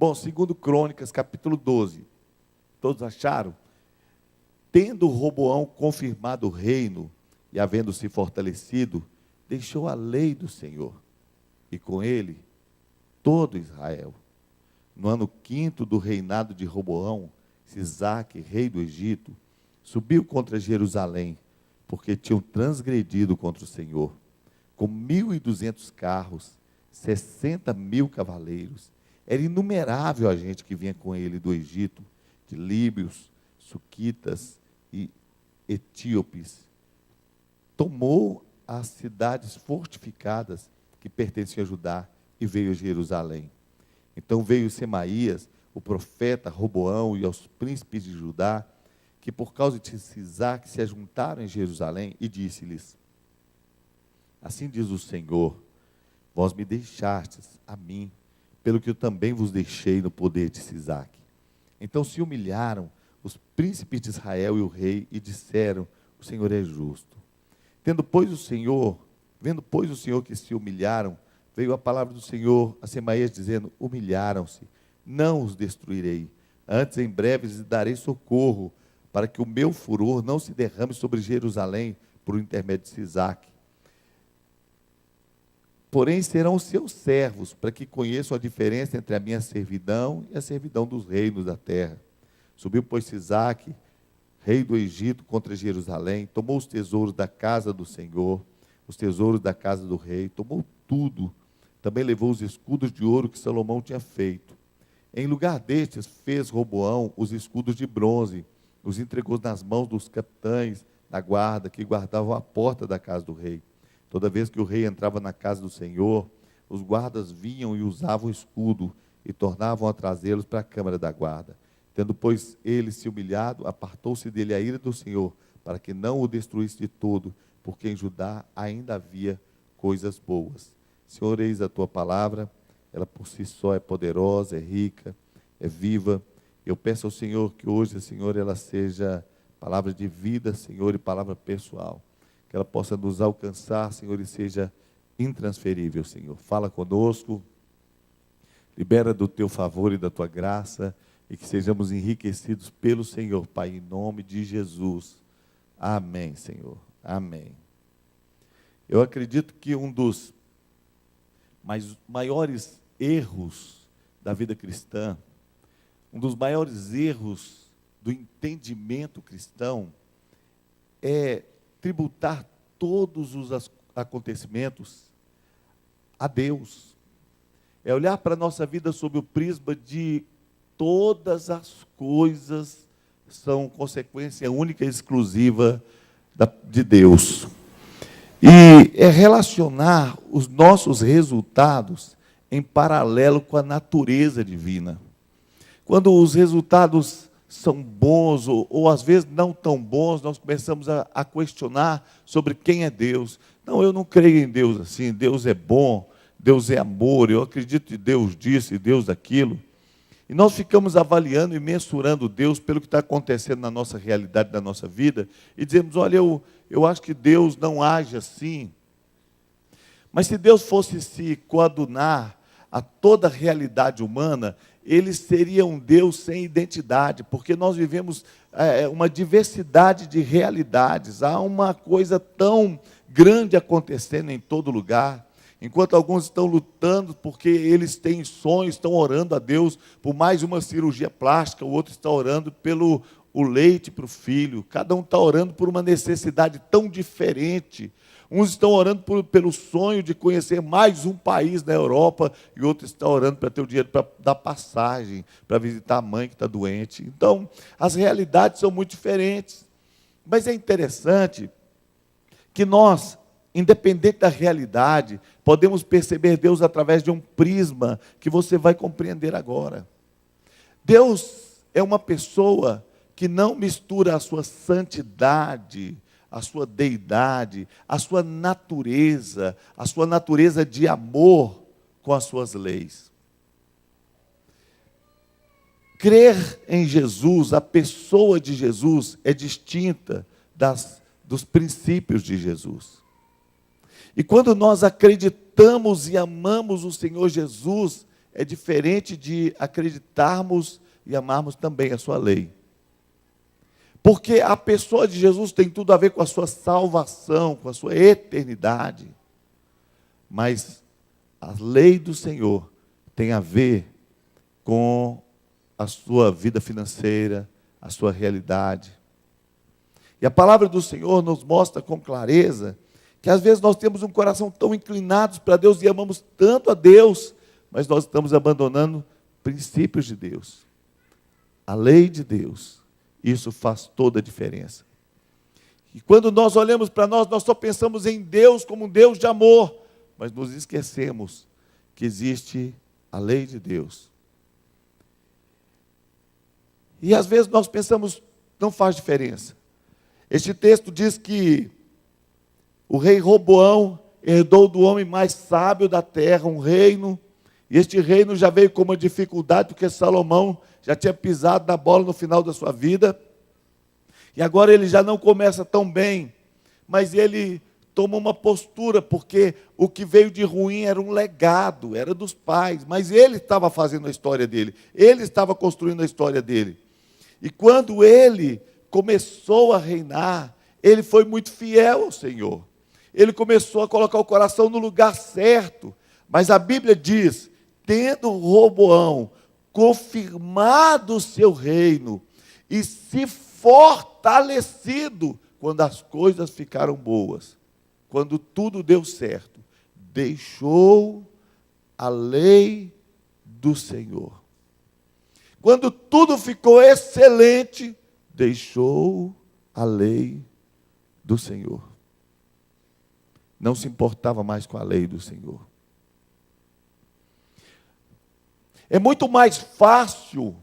Bom, segundo Crônicas, capítulo 12. Todos acharam? Tendo Roboão confirmado o reino e havendo se fortalecido, deixou a lei do Senhor, e com ele todo Israel. No ano 5º do reinado de Roboão, Sisaque, rei do Egito, subiu contra Jerusalém, porque tinham transgredido contra o Senhor, com 1.200 carros, 60.000 cavaleiros. Era inumerável a gente que vinha com ele do Egito, de líbios, suquitas e etíopes. Tomou as cidades fortificadas que pertenciam a Judá e veio a Jerusalém. Então veio Semaías, o profeta, Roboão e aos príncipes de Judá, que por causa de Sisaque se ajuntaram em Jerusalém, e disse-lhes: assim diz o Senhor, vós me deixastes a mim, pelo que eu também vos deixei no poder de Sisaque. Então se humilharam os príncipes de Israel e o rei, e disseram: o Senhor é justo. Vendo, pois, o Senhor que se humilharam, veio a palavra do Senhor a Semaías, dizendo: humilharam-se, não os destruirei. Antes, em breve, lhes darei socorro, para que o meu furor não se derrame sobre Jerusalém, por intermédio de Sisaque. Porém, serão seus servos, para que conheçam a diferença entre a minha servidão e a servidão dos reinos da terra. Subiu, pois, Sisaque, rei do Egito, contra Jerusalém, tomou os tesouros da casa do Senhor, os tesouros da casa do rei, tomou tudo. Também levou os escudos de ouro que Salomão tinha feito. Em lugar destes, fez Roboão os escudos de bronze, os entregou nas mãos dos capitães da guarda, que guardavam a porta da casa do rei. Toda vez que o rei entrava na casa do Senhor, os guardas vinham e usavam o escudo, e tornavam a trazê-los para a câmara da guarda. Tendo, pois, ele se humilhado, apartou-se dele a ira do Senhor, para que não o destruísse de todo, porque em Judá ainda havia coisas boas. Senhor, eis a tua palavra, ela por si só é poderosa, é rica, é viva. Eu peço ao Senhor que hoje, Senhor, ela seja palavra de vida, Senhor, e palavra pessoal. Que ela possa nos alcançar, Senhor, e seja intransferível, Senhor. Fala conosco, libera do teu favor e da tua graça, e que sejamos enriquecidos pelo Senhor, Pai, em nome de Jesus. Amém, Senhor. Amém. Eu acredito que um dos maiores erros da vida cristã, um dos maiores erros do entendimento cristão, é tributar todos os acontecimentos a Deus. É olhar para a nossa vida sob o prisma de todas as coisas são consequência única e exclusiva de Deus. E é relacionar os nossos resultados em paralelo com a natureza divina. Quando os resultados são bons, ou às vezes não tão bons, nós começamos a questionar sobre quem é Deus. Não, eu não creio em Deus assim, Deus é bom, Deus é amor, eu acredito em Deus disso e Deus daquilo. E nós ficamos avaliando e mensurando Deus pelo que está acontecendo na nossa realidade, na nossa vida, e dizemos: olha, eu acho que Deus não age assim. Mas se Deus fosse se coadunar a toda a realidade humana, Ele seria um Deus sem identidade, porque nós vivemos uma diversidade de realidades. Há uma coisa tão grande acontecendo em todo lugar. Enquanto alguns estão lutando porque eles têm sonhos, estão orando a Deus por mais uma cirurgia plástica, o outro está orando pelo o leite para o filho. Cada um está orando por uma necessidade tão diferente. Uns estão orando pelo sonho de conhecer mais um país na Europa, e outros estão orando para ter o dinheiro para dar passagem, para visitar a mãe que está doente. Então, as realidades são muito diferentes. Mas é interessante que nós, independente da realidade, podemos perceber Deus através de um prisma que você vai compreender agora. Deus é uma pessoa que não mistura a sua santidade, a sua deidade, a sua natureza de amor com as suas leis. Crer em Jesus, a pessoa de Jesus, é distinta dos princípios de Jesus. E quando nós acreditamos e amamos o Senhor Jesus, é diferente de acreditarmos e amarmos também a sua lei. Porque a pessoa de Jesus tem tudo a ver com a sua salvação, com a sua eternidade. Mas a lei do Senhor tem a ver com a sua vida financeira, a sua realidade. E a palavra do Senhor nos mostra com clareza que às vezes nós temos um coração tão inclinado para Deus e amamos tanto a Deus, mas nós estamos abandonando princípios de Deus, a lei de Deus. Isso faz toda a diferença. E quando nós olhamos para nós só pensamos em Deus como um Deus de amor, mas nos esquecemos que existe a lei de Deus. E às vezes nós pensamos, não faz diferença. Este texto diz que o rei Roboão herdou do homem mais sábio da terra um reino, e este reino já veio com uma dificuldade, porque Salomão já tinha pisado na bola no final da sua vida, e agora ele já não começa tão bem, mas ele toma uma postura, porque o que veio de ruim era um legado, era dos pais, mas ele estava fazendo a história dele, ele estava construindo a história dele. E quando ele começou a reinar, ele foi muito fiel ao Senhor. Ele começou a colocar o coração no lugar certo. Mas a Bíblia diz, tendo Roboão confirmado o seu reino e se fortalecido, quando as coisas ficaram boas, quando tudo deu certo, deixou a lei do Senhor. Quando tudo ficou excelente, deixou a lei do Senhor. Não se importava mais com a lei do Senhor. É muito mais fácil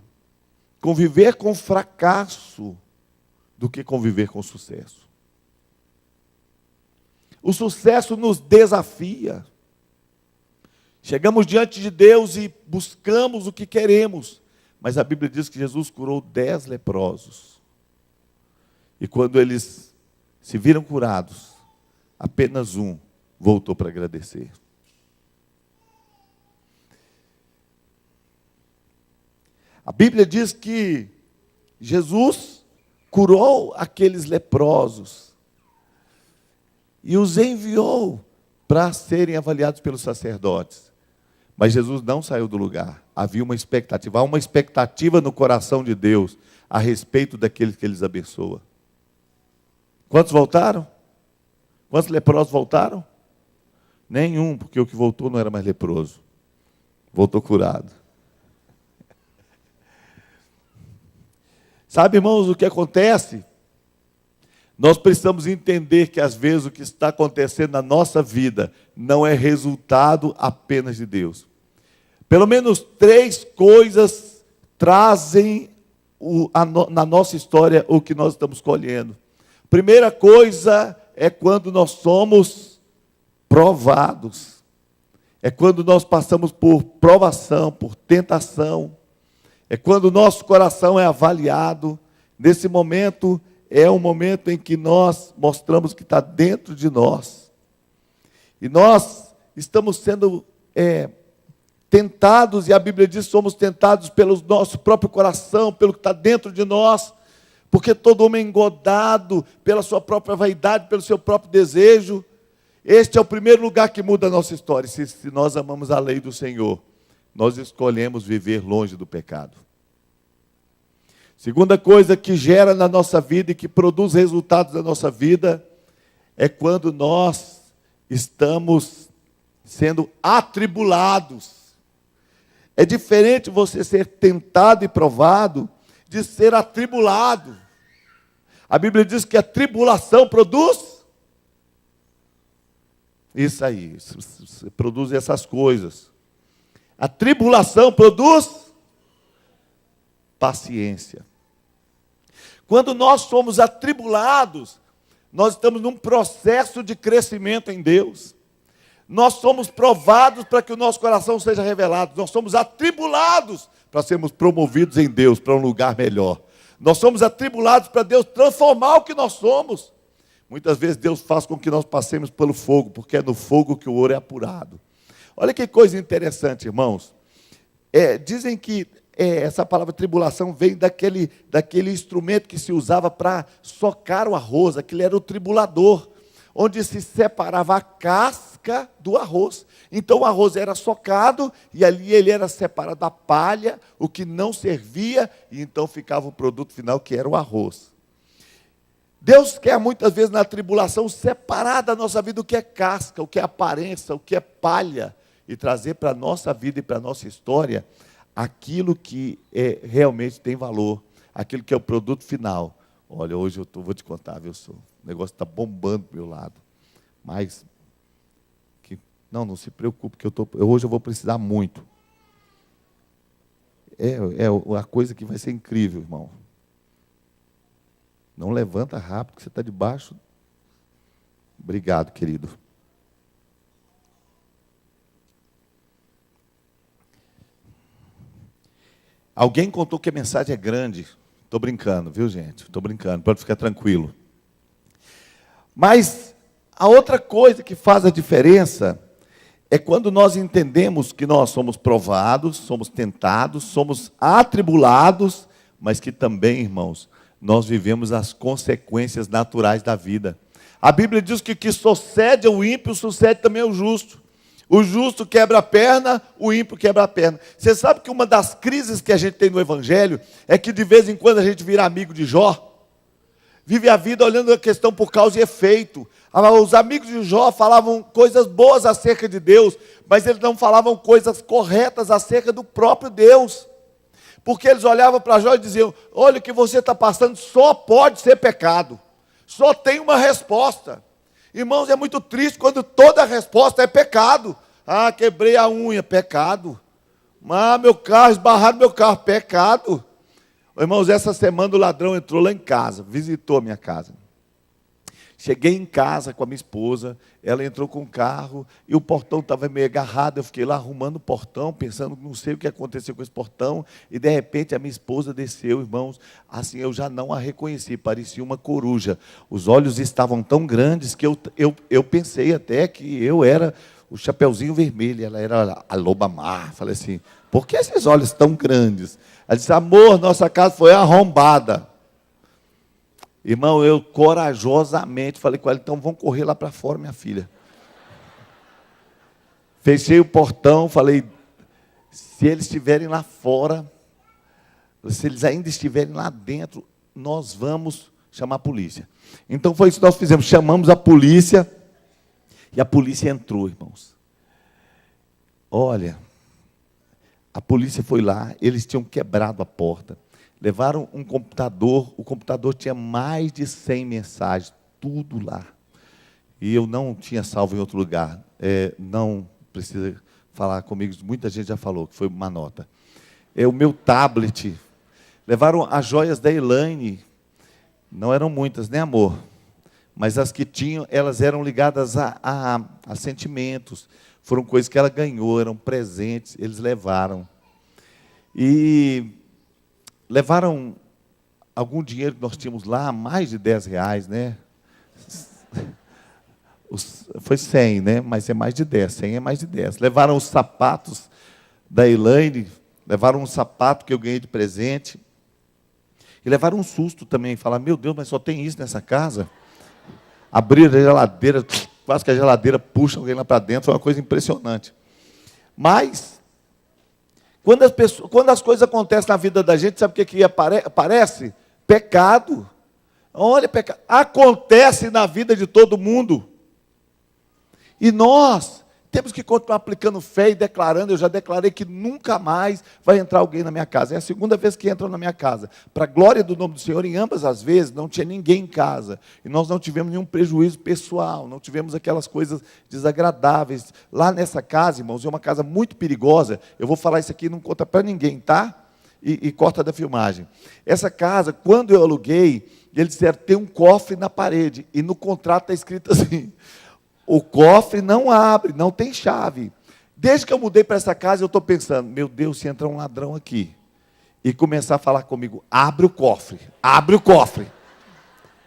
conviver com fracasso do que conviver com sucesso. O sucesso nos desafia. Chegamos diante de Deus e buscamos o que queremos. Mas a Bíblia diz que Jesus curou 10 leprosos. E quando eles se viram curados, apenas um voltou para agradecer. A Bíblia diz que Jesus curou aqueles leprosos e os enviou para serem avaliados pelos sacerdotes. Mas Jesus não saiu do lugar. Havia uma expectativa. Há uma expectativa no coração de Deus a respeito daqueles que eles abençoa. Quantos voltaram? Quantos leprosos voltaram? Nenhum, porque o que voltou não era mais leproso. Voltou curado. Sabe, irmãos, o que acontece? Nós precisamos entender que às vezes o que está acontecendo na nossa vida não é resultado apenas de Deus. Pelo menos 3 coisas trazem na nossa história o que nós estamos colhendo. Primeira coisa é quando nós somos provados. É quando nós passamos por provação, por tentação. É quando o nosso coração é avaliado. Nesse momento, é um momento em que nós mostramos que está dentro de nós. E nós estamos sendo tentados, e a Bíblia diz que somos tentados pelo nosso próprio coração, pelo que está dentro de nós, porque todo homem é engodado pela sua própria vaidade, pelo seu próprio desejo. Este é o primeiro lugar que muda a nossa história. Se nós amamos a lei do Senhor, nós escolhemos viver longe do pecado. Segunda coisa que gera na nossa vida e que produz resultados na nossa vida é quando nós estamos sendo atribulados. É diferente você ser tentado e provado de ser atribulado. A Bíblia diz que a tribulação produz isso aí, produz essas coisas. A tribulação produz paciência. Quando nós somos atribulados, nós estamos num processo de crescimento em Deus. Nós somos provados para que o nosso coração seja revelado. Nós somos atribulados para sermos promovidos em Deus, para um lugar melhor. Nós somos atribulados para Deus transformar o que nós somos. Muitas vezes Deus faz com que nós passemos pelo fogo, porque é no fogo que o ouro é apurado. Olha que coisa interessante, irmãos. Dizem que essa palavra tribulação vem daquele instrumento que se usava para socar o arroz, aquele era o tribulador, onde se separava a casca do arroz. Então o arroz era socado e ali ele era separado da palha, o que não servia, e então ficava o produto final, que era o arroz. Deus quer muitas vezes na tribulação separar da nossa vida o que é casca, o que é aparência, o que é palha, e trazer para a nossa vida e para a nossa história aquilo que realmente tem valor, aquilo que é o produto final. Olha, hoje vou te contar, viu, o negócio está bombando do meu lado. Mas, não se preocupe, que hoje eu vou precisar muito. A coisa que vai ser incrível, irmão. Não levanta rápido, que você está debaixo. Obrigado, querido. Alguém contou que a mensagem é grande. Estou brincando, viu, gente? Estou brincando, pode ficar tranquilo. Mas a outra coisa que faz a diferença é quando nós entendemos que nós somos provados, somos tentados, somos atribulados, mas que também, irmãos, nós vivemos as consequências naturais da vida. A Bíblia diz que o que sucede ao ímpio, sucede também ao justo. O justo quebra a perna, o ímpio quebra a perna. Você sabe que uma das crises que a gente tem no Evangelho é que de vez em quando a gente vira amigo de Jó, vive a vida olhando a questão por causa e efeito. Os amigos de Jó falavam coisas boas acerca de Deus, mas eles não falavam coisas corretas acerca do próprio Deus. Porque eles olhavam para Jó e diziam: olha, o que você está passando só pode ser pecado. Só tem uma resposta. Irmãos, é muito triste quando toda a resposta é pecado. Ah, quebrei a unha, pecado. Ah, meu carro, esbarraram meu carro, pecado. Irmãos, essa semana o ladrão entrou lá em casa, visitou a minha casa. Cheguei em casa com a minha esposa, ela entrou com o carro e o portão estava meio agarrado. Eu fiquei lá arrumando o portão, pensando, não sei o que aconteceu com esse portão. E de repente a minha esposa desceu, irmãos, assim eu já não a reconheci, parecia uma coruja. Os olhos estavam tão grandes que eu pensei até que eu era o Chapeuzinho Vermelho, ela era a loba-mar. Falei assim, por que esses olhos tão grandes? Ela disse, amor, nossa casa foi arrombada. Irmão, eu corajosamente falei com ela, então vamos correr lá para fora, minha filha. Fechei o portão, falei, se eles estiverem lá fora, se eles ainda estiverem lá dentro, nós vamos chamar a polícia. Então foi isso que nós fizemos, chamamos a polícia, e a polícia entrou, irmãos. Olha, a polícia foi lá, eles tinham quebrado a porta. Levaram um computador, o computador tinha mais de 100 mensagens, tudo lá. E eu não tinha salvo em outro lugar. Não precisa falar comigo, muita gente já falou, que foi uma nota. O meu tablet, levaram as joias da Elaine, não eram muitas, né, amor? Mas as que tinham, elas eram ligadas a sentimentos, foram coisas que ela ganhou, eram presentes, eles levaram. E levaram algum dinheiro que nós tínhamos lá, mais de R$10, né? Foi 100, né? Mas é mais de 10, 100 é mais de 10. Levaram os sapatos da Elaine, levaram um sapato que eu ganhei de presente, e levaram um susto também, falaram, meu Deus, mas só tem isso nessa casa? Abriram a geladeira, quase que a geladeira puxa alguém lá para dentro, foi uma coisa impressionante. Mas quando as coisas acontecem na vida da gente, sabe o que aparece? Pecado. Olha, pecado. Acontece na vida de todo mundo. E nós temos que continuar aplicando fé e declarando. Eu já declarei que nunca mais vai entrar alguém na minha casa. É a segunda vez que entram na minha casa. Para a glória do nome do Senhor, em ambas as vezes, não tinha ninguém em casa. E nós não tivemos nenhum prejuízo pessoal, não tivemos aquelas coisas desagradáveis. Lá nessa casa, irmãos, é uma casa muito perigosa. Eu vou falar isso aqui, não conta para ninguém, tá? E corta da filmagem. Essa casa, quando eu aluguei, eles disseram, tem um cofre na parede. E no contrato está escrito assim, o cofre não abre, não tem chave. Desde que eu mudei para essa casa, eu estou pensando, meu Deus, se entrar um ladrão aqui e começar a falar comigo, abre o cofre,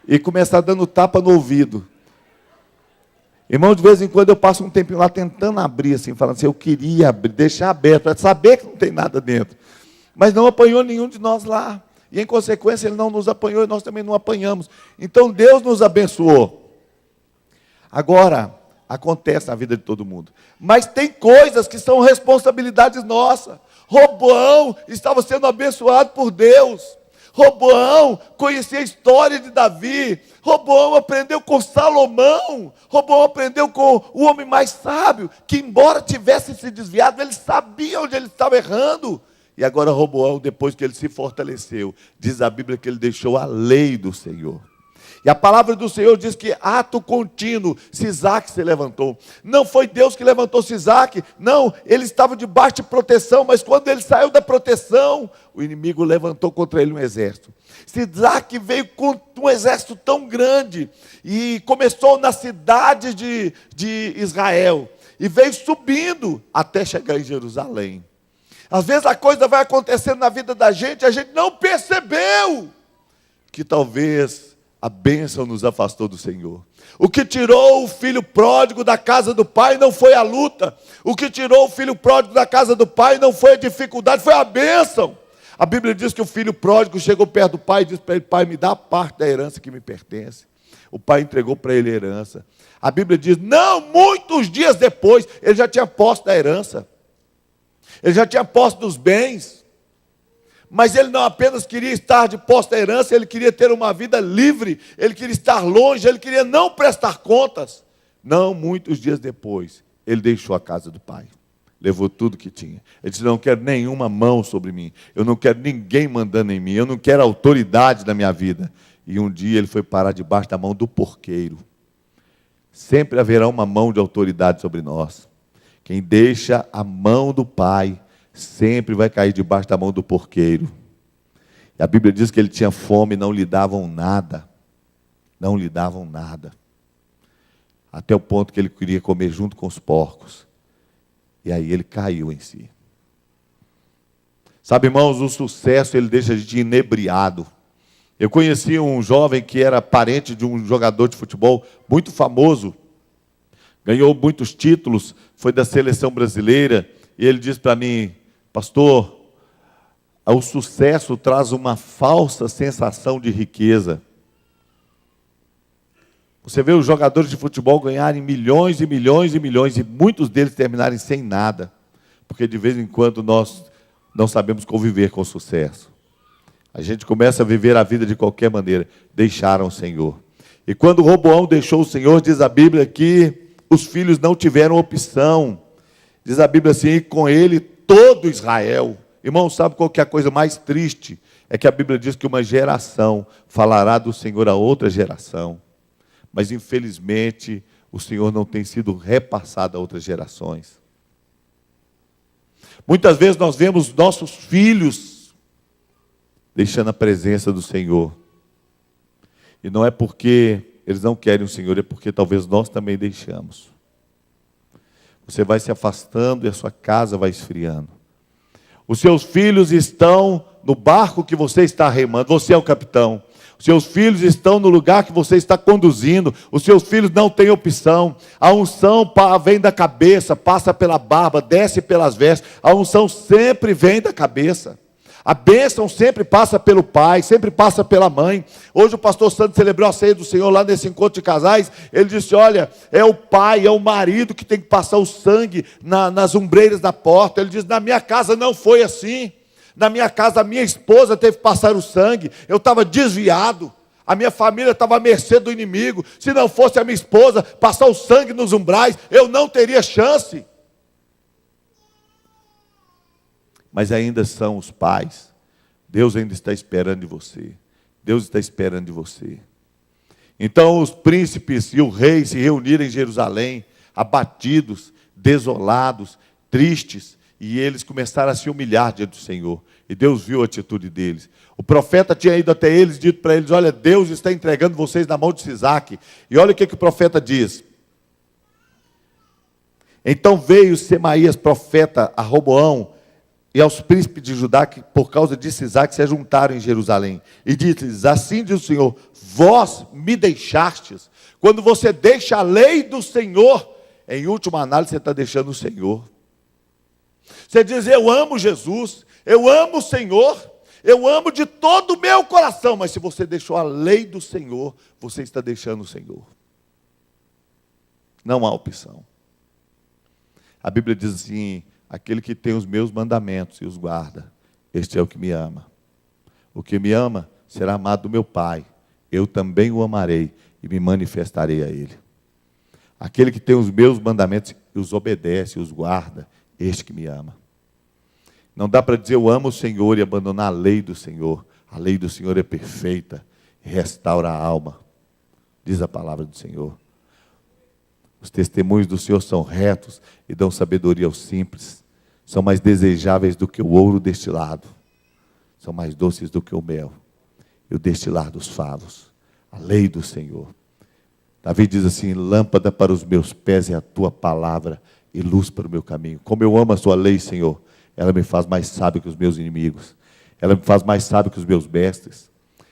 e começar dando tapa no ouvido. Irmão, de vez em quando eu passo um tempinho lá tentando abrir, assim, falando assim, eu queria abrir, deixar aberto, para saber que não tem nada dentro. Mas não apanhou nenhum de nós lá. E em consequência ele não nos apanhou e nós também não apanhamos. Então Deus nos abençoou. Agora, acontece na vida de todo mundo. Mas tem coisas que são responsabilidades nossas. Roboão estava sendo abençoado por Deus. Roboão conhecia a história de Davi. Roboão aprendeu com Salomão. Roboão aprendeu com o homem mais sábio, que embora tivesse se desviado, ele sabia onde ele estava errando. E agora Roboão, depois que ele se fortaleceu, diz a Bíblia que ele deixou a lei do Senhor. E a palavra do Senhor diz que ato contínuo, Sisaque se levantou. Não foi Deus que levantou Sisaque, não, ele estava debaixo de proteção, mas quando ele saiu da proteção, o inimigo levantou contra ele um exército. Sisaque veio com um exército tão grande, e começou nas cidades de Israel, e veio subindo até chegar em Jerusalém. Às vezes a coisa vai acontecendo na vida da gente, a gente não percebeu que talvez a bênção nos afastou do Senhor. O que tirou o filho pródigo da casa do pai não foi a luta. O que tirou o filho pródigo da casa do pai não foi a dificuldade, foi a bênção. A Bíblia diz que o filho pródigo chegou perto do pai e disse para ele: pai, me dá a parte da herança que me pertence. O pai entregou para ele a herança. A Bíblia diz, não, muitos dias depois, ele já tinha posse da herança. Ele já tinha posse dos bens. Mas ele não apenas queria estar de posse da herança, ele queria ter uma vida livre, ele queria estar longe, ele queria não prestar contas. Não, muitos dias depois, ele deixou a casa do pai, levou tudo que tinha. Ele disse, não quero nenhuma mão sobre mim, eu não quero ninguém mandando em mim, eu não quero autoridade na minha vida. E um dia ele foi parar debaixo da mão do porqueiro. Sempre haverá uma mão de autoridade sobre nós. Quem deixa a mão do pai sempre vai cair debaixo da mão do porqueiro. E a Bíblia diz que ele tinha fome e não lhe davam nada. Não lhe davam nada. Até o ponto que ele queria comer junto com os porcos. E aí ele caiu em si. Sabe, irmãos, o sucesso ele deixa a gente inebriado. Eu conheci um jovem que era parente de um jogador de futebol muito famoso. Ganhou muitos títulos, foi da seleção brasileira. E ele disse para mim, pastor, o sucesso traz uma falsa sensação de riqueza. Você vê os jogadores de futebol ganharem milhões e milhões e milhões, e muitos deles terminarem sem nada, porque de vez em quando nós não sabemos conviver com o sucesso. A gente começa a viver a vida de qualquer maneira, deixaram o Senhor. E quando Roboão deixou o Senhor, diz a Bíblia que os filhos não tiveram opção. Diz a Bíblia assim, com ele todo Israel. Irmão, sabe qual que é a coisa mais triste? É que a Bíblia diz que uma geração falará do Senhor a outra geração. Mas infelizmente o Senhor não tem sido repassado a outras gerações. Muitas vezes nós vemos nossos filhos deixando a presença do Senhor. E não é porque eles não querem o Senhor, é porque talvez nós também deixamos. Você vai se afastando e a sua casa vai esfriando. Os seus filhos estão no barco que você está remando, você é o capitão. Os seus filhos estão no lugar que você está conduzindo. Os seus filhos não têm opção. A unção vem da cabeça, passa pela barba, desce pelas vestes. A unção sempre vem da cabeça. A bênção sempre passa pelo pai, sempre passa pela mãe. Hoje o pastor Santos celebrou a ceia do Senhor lá nesse encontro de casais. Ele disse, olha, é o pai, é o marido que tem que passar o sangue nas ombreiras da porta. Ele diz, na minha casa não foi assim. Na minha casa a minha esposa teve que passar o sangue. Eu estava desviado. A minha família estava à mercê do inimigo. Se não fosse a minha esposa passar o sangue nos umbrais, eu não teria chance. Mas ainda são os pais. Deus ainda está esperando de você. Deus está esperando de você. Então os príncipes e o rei se reuniram em Jerusalém, abatidos, desolados, tristes, e eles começaram a se humilhar diante do Senhor. E Deus viu a atitude deles. O profeta tinha ido até eles, dito para eles, olha, Deus está entregando vocês na mão de Sisaque. E olha o que o profeta diz. Então veio Semaías, profeta, a Roboão, e aos príncipes de Judá, que por causa de Sisaque se juntaram em Jerusalém. E disse-lhes, assim diz o Senhor, vós me deixastes. Quando você deixa a lei do Senhor, em última análise você está deixando o Senhor. Você diz, eu amo Jesus, eu amo o Senhor, eu amo de todo o meu coração. Mas se você deixou a lei do Senhor, você está deixando o Senhor. Não há opção. A Bíblia diz assim, aquele que tem os meus mandamentos e os guarda, este é o que me ama. O que me ama será amado do meu Pai. Eu também o amarei e me manifestarei a ele. Aquele que tem os meus mandamentos e os obedece, os guarda, este que me ama. Não dá para dizer eu amo o Senhor e abandonar a lei do Senhor. A lei do Senhor é perfeita, restaura a alma, diz a palavra do Senhor. Os testemunhos do Senhor são retos e dão sabedoria aos simples. São mais desejáveis do que o ouro destilado. São mais doces do que o mel e o destilar dos favos. A lei do Senhor. Davi diz assim, lâmpada para os meus pés é a tua palavra e luz para o meu caminho. Como eu amo a sua lei, Senhor, ela me faz mais sábio que os meus inimigos. Ela me faz mais sábio que os meus mestres.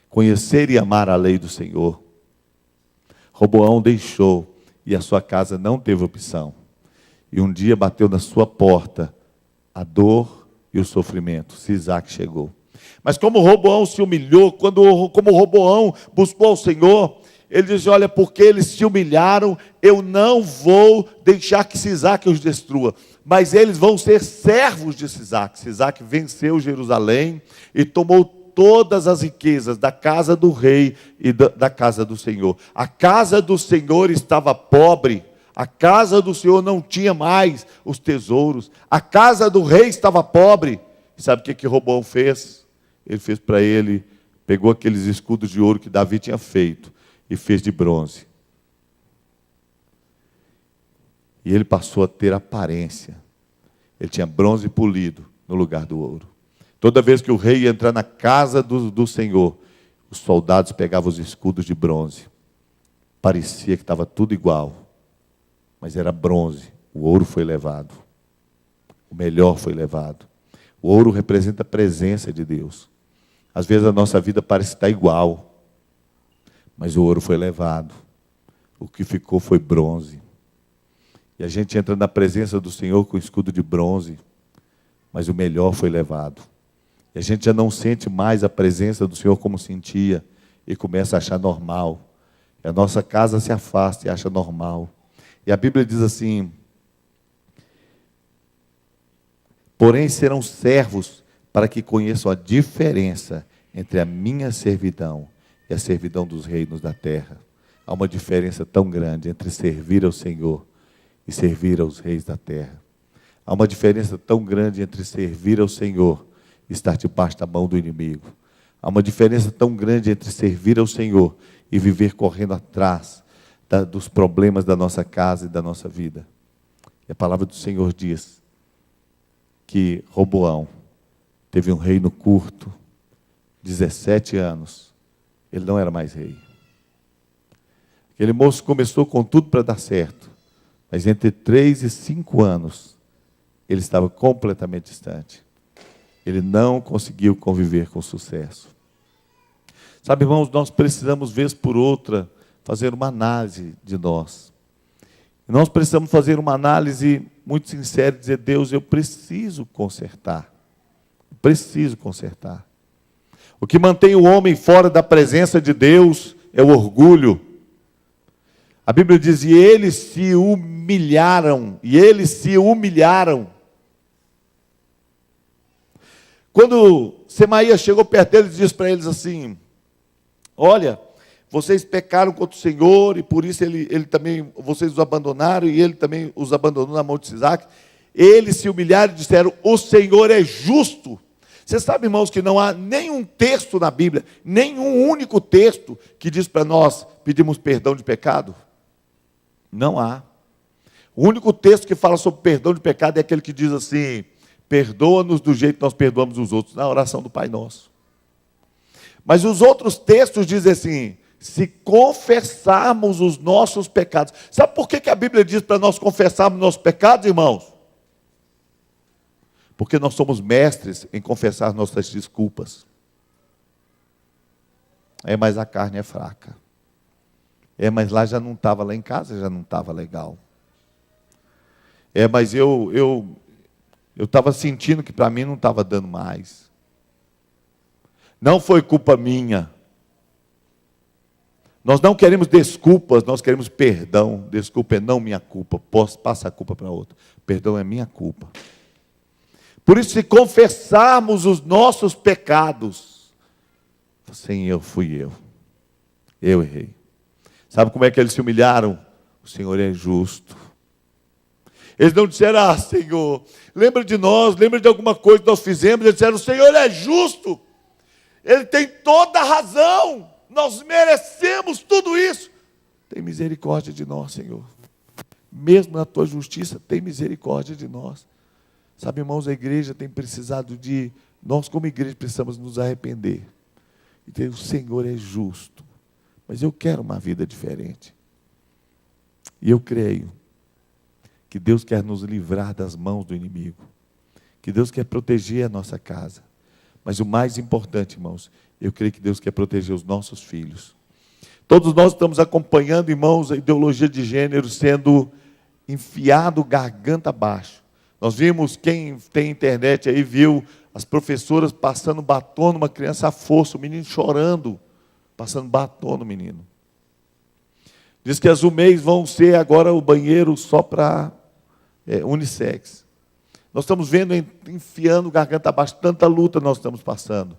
Conhecer e amar a lei do Senhor. Roboão deixou e a sua casa não teve opção. E um dia bateu na sua porta a dor e o sofrimento. Sisaque chegou. Mas como Roboão se humilhou, como Roboão buscou ao Senhor, ele diz, olha, porque eles se humilharam, eu não vou deixar que Sisaque os destrua. Mas eles vão ser servos de Sisaque. Sisaque venceu Jerusalém e tomou todas as riquezas da casa do rei e da casa do Senhor. A casa do Senhor estava pobre. A casa do Senhor não tinha mais os tesouros. A casa do rei estava pobre. E sabe o que Roboão fez? Ele fez para ele, pegou aqueles escudos de ouro que Davi tinha feito e fez de bronze. E ele passou a ter aparência. Ele tinha bronze polido no lugar do ouro. Toda vez que o rei ia entrar na casa do Senhor, os soldados pegavam os escudos de bronze. Parecia que estava tudo igual, mas era bronze. O ouro foi levado. O melhor foi levado. O ouro representa a presença de Deus. Às vezes a nossa vida parece estar igual, mas o ouro foi levado. O que ficou foi bronze. E a gente entra na presença do Senhor com o escudo de bronze, mas o melhor foi levado. E a gente já não sente mais a presença do Senhor como sentia e começa a achar normal. E a nossa casa se afasta e acha normal. E a Bíblia diz assim, porém serão servos para que conheçam a diferença entre a minha servidão e a servidão dos reinos da terra. Há uma diferença tão grande entre servir ao Senhor e servir aos reis da terra. Há uma diferença tão grande entre servir ao Senhor e estar debaixo da mão do inimigo. Há uma diferença tão grande entre servir ao Senhor e viver correndo atrás dos problemas da nossa casa e da nossa vida. E a palavra do Senhor diz que Roboão teve um reino curto, 17 anos, ele não era mais rei. Aquele moço começou com tudo para dar certo, mas entre 3 e 5 anos, ele estava completamente distante. Ele não conseguiu conviver com sucesso. Sabe, irmãos, nós precisamos, vez por outra, fazer uma análise de nós. Nós precisamos fazer uma análise muito sincera e dizer, Deus, eu preciso consertar. Preciso consertar. O que mantém o homem fora da presença de Deus é o orgulho. A Bíblia diz, e eles se humilharam. Quando Semaías chegou perto deles, disse para eles assim, olha, vocês pecaram contra o Senhor, e por isso ele também, vocês os abandonaram, e ele também os abandonou na mão de Sisaque. Eles se humilharam e disseram, o Senhor é justo. Você sabe, irmãos, que não há nenhum texto na Bíblia, nenhum único texto que diz para nós pedirmos perdão de pecado? Não há. O único texto que fala sobre perdão de pecado é aquele que diz assim, perdoa-nos do jeito que nós perdoamos os outros, na oração do Pai Nosso. Mas os outros textos dizem assim, se confessarmos os nossos pecados. Sabe por que a Bíblia diz para nós confessarmos nossos pecados, irmãos? Porque nós somos mestres em confessar nossas desculpas. Mas a carne é fraca. Mas lá já não estava, lá em casa já não estava legal. Mas eu estava sentindo que para mim não estava dando mais. Não foi culpa minha. Nós não queremos desculpas, nós queremos perdão. Desculpa é não minha culpa, passa a culpa para outro. Perdão é minha culpa. Por isso, se confessarmos os nossos pecados, sem eu, fui eu. Eu errei. Sabe como é que eles se humilharam? O Senhor é justo. Eles não disseram, Senhor, lembra de nós, lembra de alguma coisa que nós fizemos. Eles disseram, o Senhor é justo. Ele tem toda a razão. Nós merecemos tudo isso. Tem misericórdia de nós, Senhor. Mesmo na tua justiça, tem misericórdia de nós. Sabe, irmãos, a igreja tem precisado nós como igreja precisamos nos arrepender. E dizer, o Senhor é justo. Mas eu quero uma vida diferente. E eu creio que Deus quer nos livrar das mãos do inimigo. Que Deus quer proteger a nossa casa. Mas o mais importante, irmãos, eu creio que Deus quer proteger os nossos filhos. Todos nós estamos acompanhando, irmãos, a ideologia de gênero sendo enfiado garganta abaixo. Nós vimos, quem tem internet aí, viu as professoras passando batom numa criança à força, o menino chorando, passando batom no menino. Diz que as UMEIs vão ser agora o banheiro só para unissex. Nós estamos vendo, enfiando garganta abaixo, tanta luta nós estamos passando.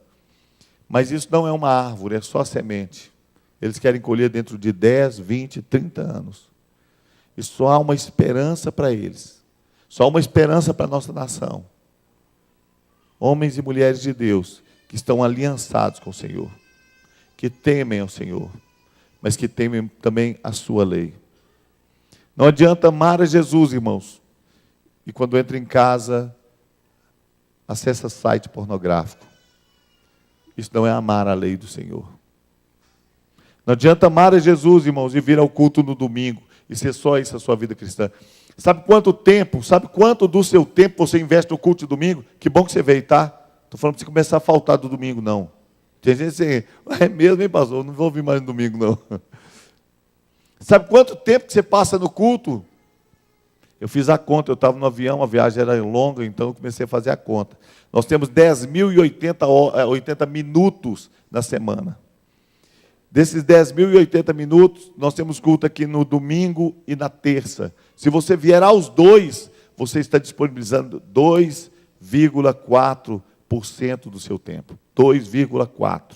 Mas isso não é uma árvore, é só a semente. Eles querem colher dentro de 10, 20, 30 anos. E só há uma esperança para eles. Só há uma esperança para a nossa nação. Homens e mulheres de Deus que estão aliançados com o Senhor. Que temem ao Senhor, mas que temem também a sua lei. Não adianta amar a Jesus, irmãos, e quando entra em casa, acessa site pornográfico. Isso não é amar a lei do Senhor. Não adianta amar a Jesus, irmãos, e vir ao culto no domingo, e ser só isso a sua vida cristã. Sabe quanto do seu tempo você investe no culto de domingo? Que bom que você veio, tá? Estou falando para você começar a faltar do domingo, não. Tem gente assim, é mesmo, hein, pastor? Não vou vir mais no domingo, não. Sabe quanto tempo que você passa no culto? Eu fiz a conta, eu estava no avião, a viagem era longa, então eu comecei a fazer a conta. Nós temos 10.080 minutos na semana. Desses 10.080 minutos, nós temos culto aqui no domingo e na terça. Se você vier aos dois, você está disponibilizando 2,4% do seu tempo. 2,4%.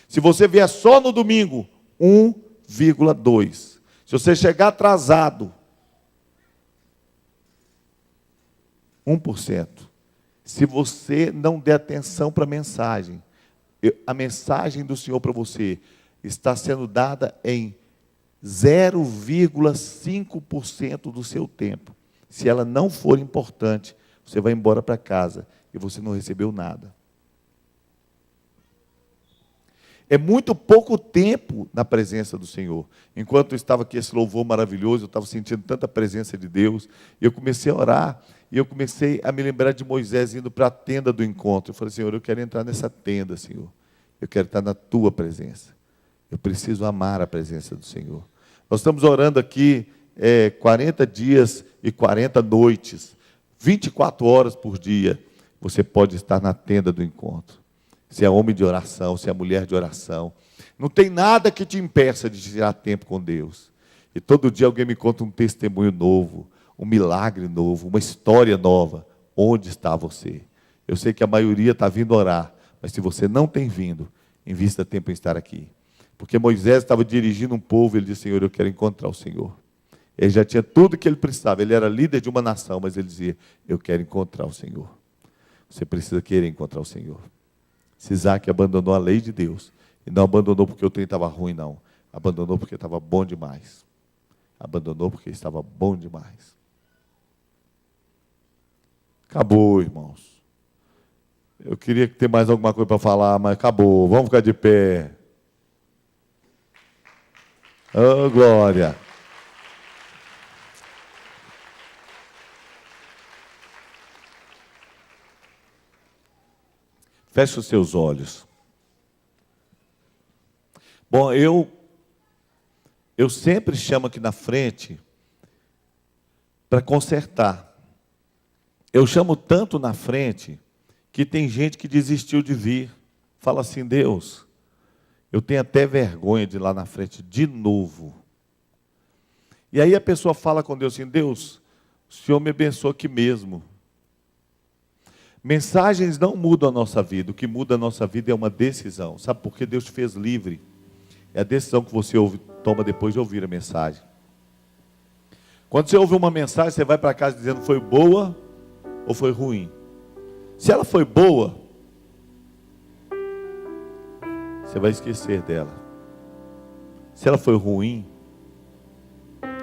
Se você vier só no domingo, 1,2%. Se você chegar atrasado, 1%. Se você não der atenção para a mensagem do Senhor para você está sendo dada em 0,5% do seu tempo. Se ela não for importante, você vai embora para casa e você não recebeu nada. É muito pouco tempo na presença do Senhor. Enquanto eu estava aqui, esse louvor maravilhoso, eu estava sentindo tanta presença de Deus, eu comecei a orar, e eu comecei a me lembrar de Moisés indo para a tenda do encontro. Eu falei, Senhor, eu quero entrar nessa tenda, Senhor. Eu quero estar na tua presença. Eu preciso amar a presença do Senhor. Nós estamos orando aqui 40 dias e 40 noites, 24 horas por dia. Você pode estar na tenda do encontro. Se é homem de oração, se é mulher de oração. Não tem nada que te impeça de tirar tempo com Deus. E todo dia alguém me conta um testemunho novo, um milagre novo, uma história nova. Onde está você? Eu sei que a maioria está vindo orar, mas se você não tem vindo, invista tempo em estar aqui. Porque Moisés estava dirigindo um povo, ele disse, Senhor, eu quero encontrar o Senhor. Ele já tinha tudo que ele precisava, ele era líder de uma nação, mas ele dizia, eu quero encontrar o Senhor. Você precisa querer encontrar o Senhor. Se Isaac abandonou a lei de Deus, e não abandonou porque o trem estava ruim, não. Abandonou porque estava bom demais. Abandonou porque estava bom demais. Acabou, irmãos. Eu queria ter mais alguma coisa para falar, mas acabou. Vamos ficar de pé. Oh, glória. Feche os seus olhos. Bom, eu sempre chamo aqui na frente para consertar. Eu chamo tanto na frente que tem gente que desistiu de vir. Fala assim: Deus, eu tenho até vergonha de ir lá na frente de novo. E aí a pessoa fala com Deus assim: Deus, o Senhor me abençoa aqui mesmo. Mensagens não mudam a nossa vida. O que muda a nossa vida é uma decisão. Sabe por que Deus te fez livre? É a decisão que você toma depois de ouvir a mensagem. Quando você ouve uma mensagem, você vai para casa dizendo: foi boa ou foi ruim? Se ela foi boa, você vai esquecer dela. Se ela foi ruim,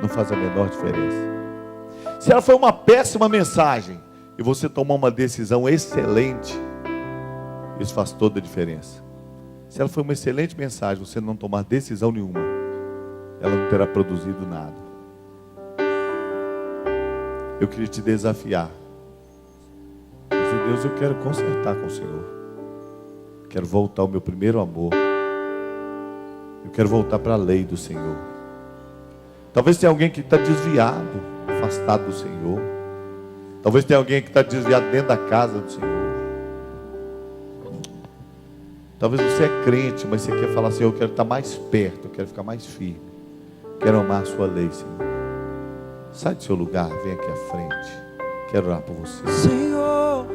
não faz a menor diferença. Se ela foi uma péssima mensagem e você tomou uma decisão excelente, isso faz toda a diferença. Se ela foi uma excelente mensagem, você não tomar decisão nenhuma, ela não terá produzido nada. Eu queria te desafiar. Dizer: Deus, eu quero consertar com o Senhor. Quero voltar ao meu primeiro amor. Eu quero voltar para a lei do Senhor. Talvez tenha alguém que está desviado, afastado do Senhor. Talvez tenha alguém que está desviado dentro da casa do Senhor. Talvez você é crente, mas você quer falar assim: eu quero estar mais perto, eu quero ficar mais firme. Quero amar a sua lei, Senhor. Sai do seu lugar, vem aqui à frente. Quero orar por você. Senhor,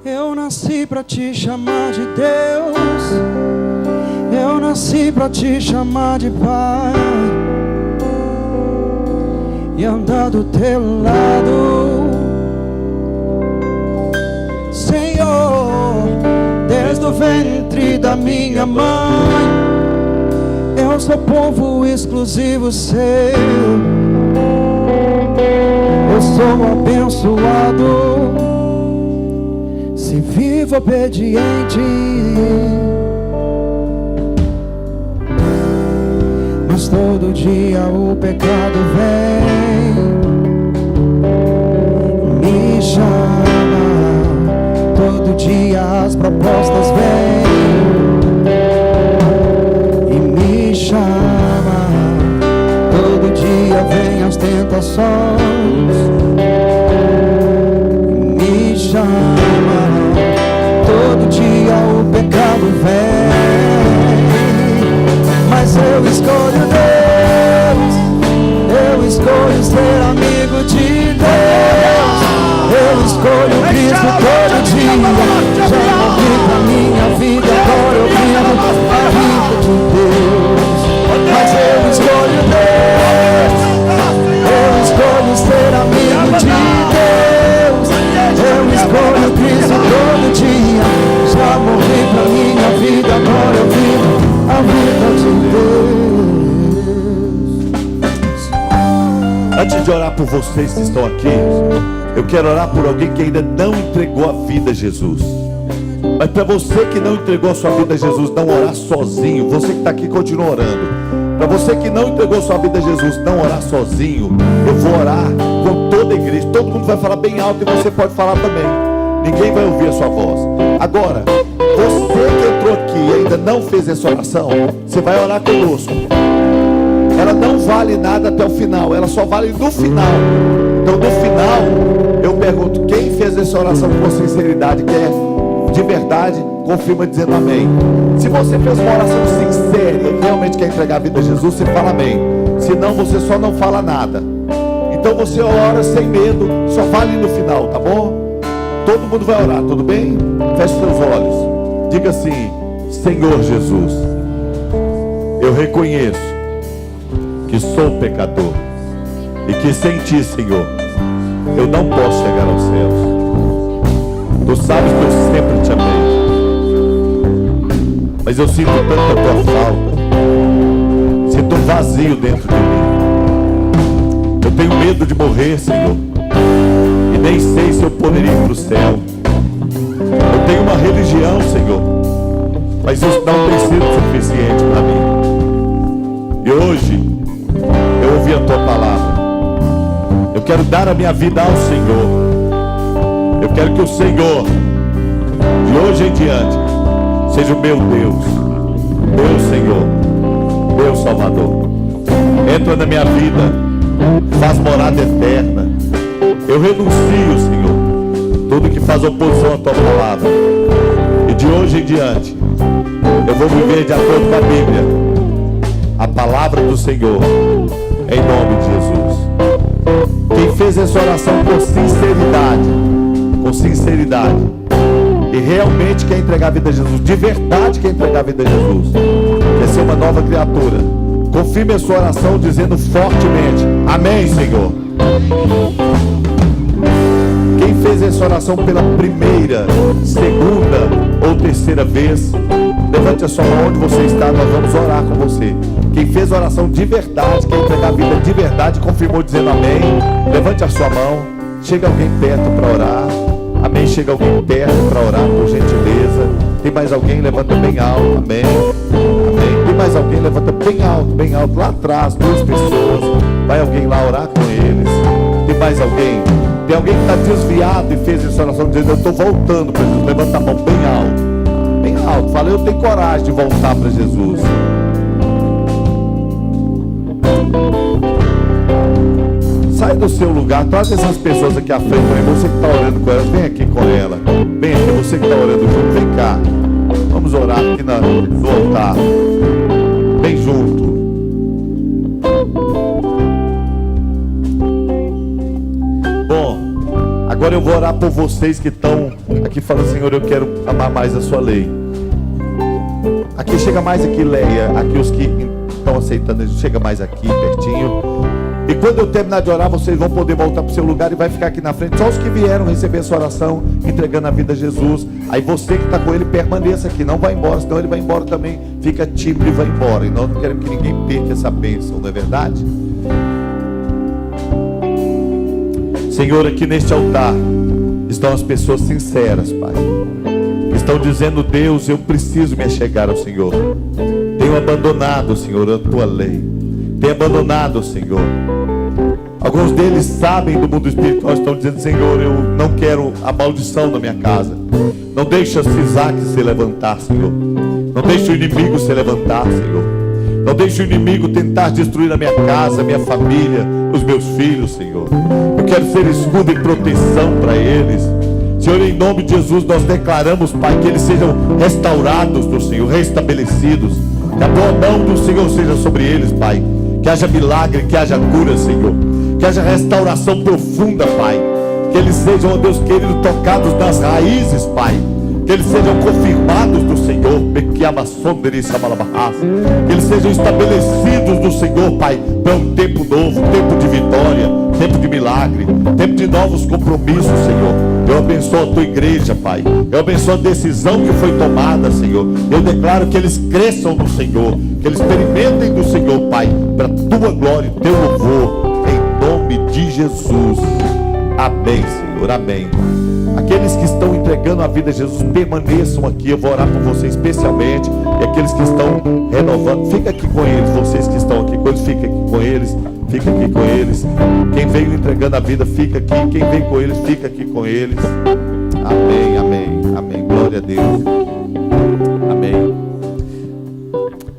eu nasci para te chamar de Deus. Eu nasci para te chamar de Pai e andar do teu lado. Senhor, desde o ventre da minha mãe, eu sou povo exclusivo seu. Eu sou abençoado se vivo obediente. Mas todo dia o pecado vem, me chama. Todo dia as propostas vêm e me chama. Todo dia vem as tentações, me chama. Todo dia o pecado vem, mas eu escolho Deus. Eu escolho ser amigo de Deus. Eu escolho Cristo todo dia. Já morri pra minha vida, agora eu vivo a vida de Deus. Mas eu escolho Deus. Eu escolho ser amigo de Deus. Eu escolho Cristo todo dia. Já morri pra minha vida, agora eu vivo a vida de Deus. Antes de orar por vocês que estão aqui, eu quero orar por alguém que ainda não entregou a vida a Jesus. Mas para você que não entregou a sua vida a Jesus, não orar sozinho. Você que está aqui, continua orando. Para você que não entregou a sua vida a Jesus, não orar sozinho. Eu vou orar com toda a igreja. Todo mundo vai falar bem alto e você pode falar também. Ninguém vai ouvir a sua voz. Agora, você que entrou aqui e ainda não fez essa oração, você vai orar conosco. Ela não vale nada até o final, ela só vale no final. Então no final, eu pergunto: quem fez essa oração com sinceridade, quer de verdade, confirma dizendo amém. Se você fez uma oração sincera e realmente quer entregar a vida a Jesus, você fala amém. Senão você só não fala nada. Então você ora sem medo, só fale no final, tá bom? Todo mundo vai orar, tudo bem? Feche seus olhos. Diga assim: Senhor Jesus, eu reconheço que sou pecador e que sem ti, Senhor, eu não posso chegar aos céus. Tu sabes que eu sempre te amei, mas eu sinto tanta tua falta, sinto um vazio dentro de mim. Eu tenho medo de morrer, Senhor, e nem sei se eu poderia ir para o céu. Eu tenho uma religião, Senhor, mas isso não tem sido suficiente para mim. E hoje eu ouvi a tua palavra. Eu quero dar a minha vida ao Senhor. Eu quero que o Senhor, de hoje em diante, seja o meu Deus, meu Senhor, meu Salvador. Entra na minha vida, faz morada eterna. Eu renuncio, Senhor, tudo que faz oposição à tua palavra. E de hoje em diante, eu vou viver de acordo com a Bíblia, a palavra do Senhor, em nome de Jesus. Quem fez essa oração com sinceridade, e realmente quer entregar a vida a Jesus, de verdade quer entregar a vida a Jesus, quer ser uma nova criatura, confirme a sua oração dizendo fortemente: amém, Senhor. Quem fez essa oração pela primeira, segunda ou terceira vez, levante a sua mão onde você está, nós vamos orar com você. Quem fez a oração de verdade, quer entregar a vida de verdade, confirmou dizendo amém, levante a sua mão. Chega alguém perto para orar. Amém, chega alguém perto para orar, por gentileza. Tem mais alguém? Levanta bem alto, amém. Amém. Tem mais alguém? Levanta bem alto, lá atrás, 2 pessoas. Vai alguém lá orar com eles. Tem mais alguém? Tem alguém que está desviado e fez essa oração dizendo: eu estou voltando para Jesus. Levanta a mão bem alto, fala: eu tenho coragem de voltar para Jesus. Sai do seu lugar, traz essas pessoas aqui à frente. Você que está orando com elas, vem aqui com ela. Vem aqui, você que está orando junto, vem cá. Vamos orar aqui no altar. Vem junto. Bom, agora eu vou orar por vocês que estão aqui falando: Senhor, eu quero amar mais a sua lei. Aqui, chega mais aqui, Leia. Aqui os que estão aceitando, chega mais aqui, pertinho. E quando eu terminar de orar, vocês vão poder voltar para o seu lugar e vai ficar aqui na frente. Só os que vieram receber essa oração, entregando a vida a Jesus. Aí você que está com ele, permaneça aqui, não vai embora, senão ele vai embora também. Fica tímido e vai embora. E nós não queremos que ninguém perca essa bênção, não é verdade? Senhor, aqui neste altar estão as pessoas sinceras, Pai, que estão dizendo: Deus, eu preciso me achegar ao Senhor. Tenho abandonado, Senhor, a tua lei. Tenho abandonado, Senhor. Alguns deles sabem do mundo espiritual, estão dizendo: Senhor, eu não quero a maldição na minha casa. Não deixa Sisaque se levantar, Senhor. Não deixa o inimigo se levantar, Senhor. Não deixa o inimigo tentar destruir a minha casa, a minha família, os meus filhos, Senhor. Eu quero ser escudo e proteção para eles. Senhor, em nome de Jesus, nós declaramos, Pai, que eles sejam restaurados do Senhor, restabelecidos. Que a boa mão do Senhor seja sobre eles, Pai. Que haja milagre, que haja cura, Senhor. Que haja restauração profunda, Pai. Que eles sejam, ó Deus querido, tocados nas raízes, Pai. Que eles sejam confirmados do Senhor. Que eles sejam estabelecidos do Senhor, Pai, para um tempo novo, tempo de vitória, tempo de milagre, tempo de novos compromissos, Senhor. Eu abençoo a tua igreja, Pai. Eu abençoo a decisão que foi tomada, Senhor. Eu declaro que eles cresçam no Senhor, que eles experimentem do Senhor, Pai, para a tua glória e teu louvor, em nome de Jesus. Amém, Senhor, amém. Aqueles que estão entregando a vida a Jesus, permaneçam aqui. Eu vou orar por vocês especialmente. E aqueles que estão renovando, fica aqui com eles. Vocês que estão aqui, quando fica aqui com eles, fica aqui com eles. Quem veio entregando a vida, fica aqui. Quem vem com eles, fica aqui com eles. Amém, amém, amém. Glória a Deus. Amém.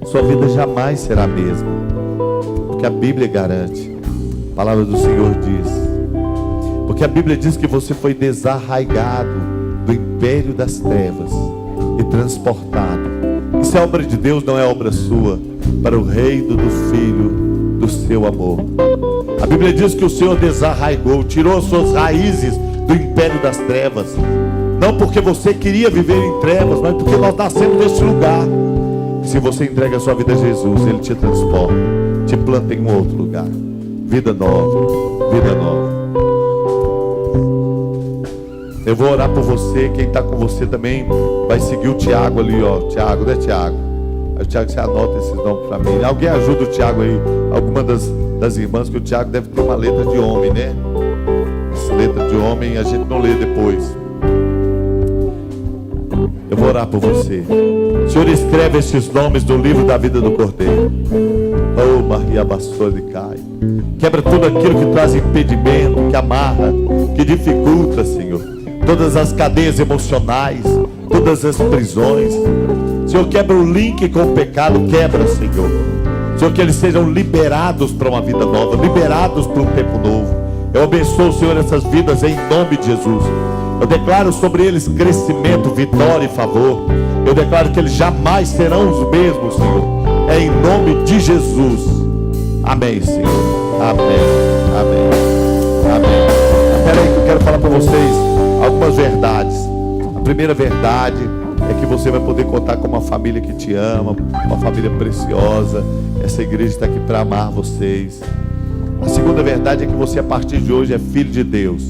Sua vida jamais será a mesma, porque a Bíblia garante. A palavra do Senhor diz. Porque a Bíblia diz que você foi desarraigado do império das trevas e transportado. Isso é obra de Deus, não é obra sua. Para o reino do Filho do seu amor. A Bíblia diz que o Senhor desarraigou, tirou as suas raízes do império das trevas. Não porque você queria viver em trevas, mas porque nós nascemos neste lugar. Se você entrega a sua vida a Jesus, Ele te transforma, te planta em um outro lugar. Vida nova, vida nova. Eu vou orar por você. Quem está com você também vai seguir o Tiago ali, ó. Tiago, né, Tiago? Aí o Tiago, você anota esses nomes para mim. Alguém ajuda o Tiago aí? Alguma das irmãs, que o Tiago deve ter uma letra de homem, né? Essa letra de homem a gente não lê depois. Eu vou orar por você. Senhor, escreve esses nomes do livro da vida do Cordeiro. Oh, Maria Bassoli cai. Quebra tudo aquilo que traz impedimento, que amarra, que dificulta, Senhor. Todas as cadeias emocionais, todas as prisões. Senhor, quebra o link com o pecado, quebra, Senhor. Senhor, que eles sejam liberados para uma vida nova, liberados para um tempo novo. Eu abençoo, Senhor, essas vidas em nome de Jesus. Eu declaro sobre eles crescimento, vitória e favor. Eu declaro que eles jamais serão os mesmos, Senhor. É em nome de Jesus. Amém, Senhor. Amém. Amém. Amém. Espera aí que eu quero falar para vocês algumas verdades. A primeira verdade é que você vai poder contar com uma família que te ama, uma família preciosa. Essa igreja está aqui para amar vocês. A segunda verdade é que você, a partir de hoje, é filho de Deus.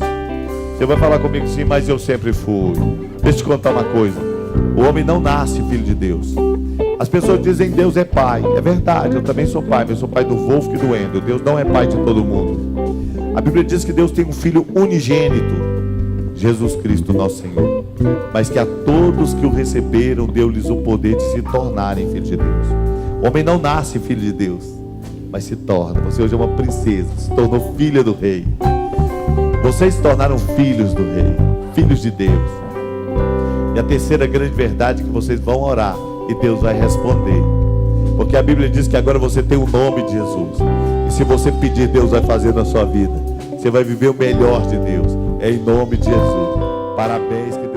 Você vai falar comigo sim, mas eu sempre fui. Deixa eu te contar uma coisa. O homem não nasce filho de Deus. As pessoas dizem Deus é pai. É verdade, eu também sou pai. Eu sou pai do Wolf e do Endo. Deus não é pai de todo mundo. A Bíblia diz que Deus tem um filho unigênito, Jesus Cristo nosso Senhor. Mas que a todos que o receberam, deu-lhes o poder de se tornarem filhos de Deus. O homem não nasce filho de Deus, mas se torna. Você hoje é uma princesa, se tornou filha do rei. Vocês se tornaram filhos do rei, filhos de Deus. E a terceira grande verdade é que vocês vão orar e Deus vai responder. Porque a Bíblia diz que agora você tem o nome de Jesus. E se você pedir, Deus vai fazer na sua vida. Você vai viver o melhor de Deus. É em nome de Jesus. Parabéns. Que Deus